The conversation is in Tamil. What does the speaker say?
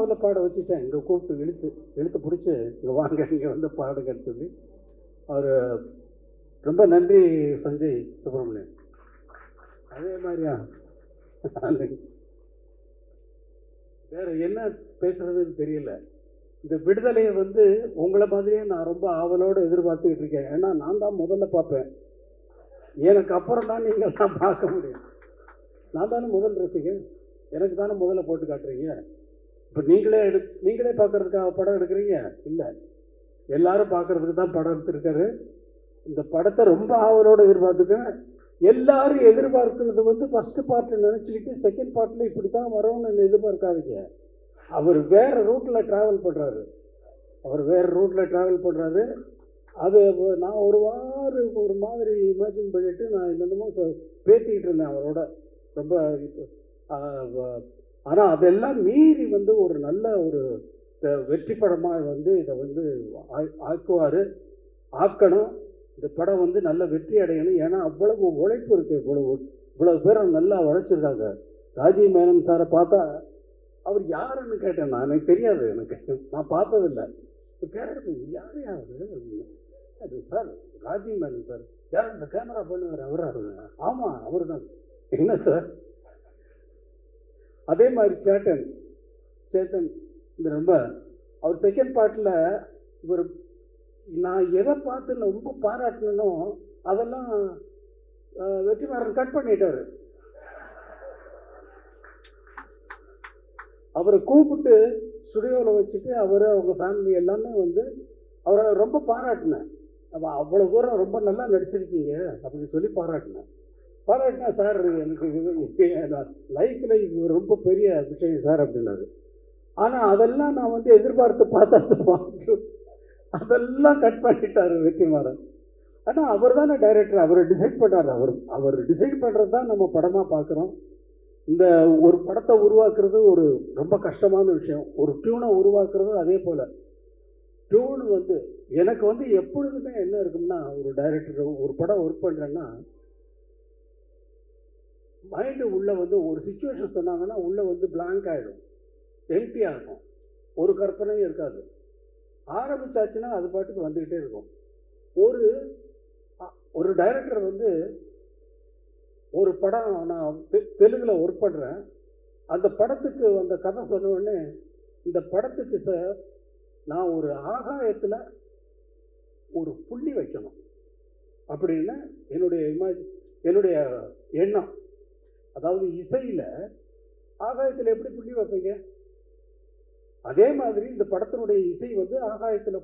சினிமாவில் பாட வச்சுட்டேன். இங்கே கூப்பிட்டு இழுத்து பிடிச்சி இங்கே வாங்க இங்கே வந்து பாடுங்கன்னு சொல்லி. அவர் ரொம்ப நன்றி சஞ்சய் சுப்பிரமணியன். அதே மாதிரியா வேற என்ன பேசுறதுன்னு தெரியல. இந்த விடுதலையை வந்து உங்களை மாதிரியே நான் ரொம்ப ஆவலோடு எதிர்பார்த்துக்கிட்டு இருக்கேன். ஏன்னா நான் தான் முதல்ல பார்ப்பேன். எனக்கு அப்புறம் தான் நீங்கள் தான் பார்க்க முடியும். நான் தானே முதல் ரசிகன். எனக்கு தானே முதல்ல போட்டு காட்டுறீங்க. இப்போ நீங்களே பார்க்கறதுக்காக படம் எடுக்கிறீங்க இல்லை, எல்லாரும் பார்க்கறதுக்கு தான் படம் எடுத்துருக்காரு. இந்த படத்தை ரொம்ப ஆவலோடு எதிர்பார்த்துக்கேன். எல்லாரும் எதிர்பார்க்கறது வந்து ஃபர்ஸ்ட் பார்ட்டில் நினச்சிக்கிட்டு செகண்ட் பார்ட்டில் இப்படி தான் வரும்னு எதிர்பார்க்காதீங்க. அவர் வேறு ரூட்டில் ட்ராவல் பண்ணுறாரு. அது நான் ஒரு மாதிரி இமேஜின் பண்ணிவிட்டு நான் என்னென்னமோ பேசிக்கிட்டு இருந்தேன் அவரோட ரொம்ப. ஆனால் அதெல்லாம் மீறி வந்து ஒரு நல்ல ஒரு வெற்றி படமாக வந்து இதை வந்து ஆக்கணும். இந்த படம் வந்து நல்ல வெற்றி அடையணும். ஏன்னா அவ்வளவு உழைப்பு இருக்குது. இவ்வளவு பேர் நல்லா உழைச்சிருக்காங்க. ராஜீவ் மேனன் சாரை பார்த்தா அவர் யாருன்னு கேட்டேன். எனக்கு தெரியாது, நான் பார்த்ததில்லை. கேரள யார் அது சார் ராஜீவ் மேனன் சார். யார் இந்த கேமரா பண்ணுவார் அவராக? ஆமாம் அவர் தான். என்ன சார்? அதே மாதிரி சேத்தன் இந்த ரொம்ப அவர் செகண்ட் பார்ட்டில் இவர் நான் எதை பார்த்து ரொம்ப பாராட்டணும் அதெல்லாம் வெற்றிமாறன் கட் பண்ணிட்டாரு. அவரை கூப்பிட்டு ஸ்டுடியோவில் வச்சுட்டு அவங்க ஃபேமிலி எல்லாமே வந்து அவரை ரொம்ப பாராட்டினேன். அவ்வளோ தூரம் ரொம்ப நல்லா நடிச்சிருக்கீங்க அப்படின்னு சொல்லி பாராட்டினேன். சார் எனக்கு லைஃப்பில் இது ரொம்ப பெரிய விஷயம் சார் அப்படின்னாரு. ஆனால் அதெல்லாம் நான் வந்து எதிர்பார்த்து பார்த்தா அதெல்லாம் கட் பண்ணிட்டார் வெற்றிமாறன். ஆனால் அவர் தானே டைரக்டர், அவர் டிசைட் பண்ணார். அவர் டிசைட் பண்ணுறது தான் நம்ம படமாக பார்க்குறோம். இந்த ஒரு படத்தை உருவாக்குறது ஒரு ரொம்ப கஷ்டமான விஷயம். ஒரு டியூனை உருவாக்குறது அதே போல். டியூன் வந்து எனக்கு வந்து எப்பொழுதுமே என்ன இருக்கும்னா, ஒரு டைரக்டர் ஒரு படம் ஒர்க் பண்ணுறேன்னா மைண்டு உள்ளே வந்து ஒரு சிச்சுவேஷன் சொன்னாங்கன்னா உள்ளே வந்து பிளாங்க் ஆகிடும், எம்டியாக இருக்கும், ஒரு கற்பனையும் இருக்காது. ஆரம்பிச்சாச்சுன்னா அது பாட்டுக்கு வந்துக்கிட்டே இருக்கும். ஒரு டைரக்டர் வந்து ஒரு படம் நான் தெலுங்கில் ஒர்க் பண்ணுறேன். அந்த படத்துக்கு அந்த கதை சொன்ன உடனே இந்த படத்துக்கு சார் நான் ஒரு ஆகாயத்தில் ஒரு புள்ளி வைக்கணும் அப்படின்னு என்னுடைய எண்ணம். அதாவது இசையில் ஆகாயத்தில் எப்படி புள்ளி வைப்பீங்க? அதே மாதிரி இந்த படத்தினுடைய இசை வந்து ஆகாயத்தில்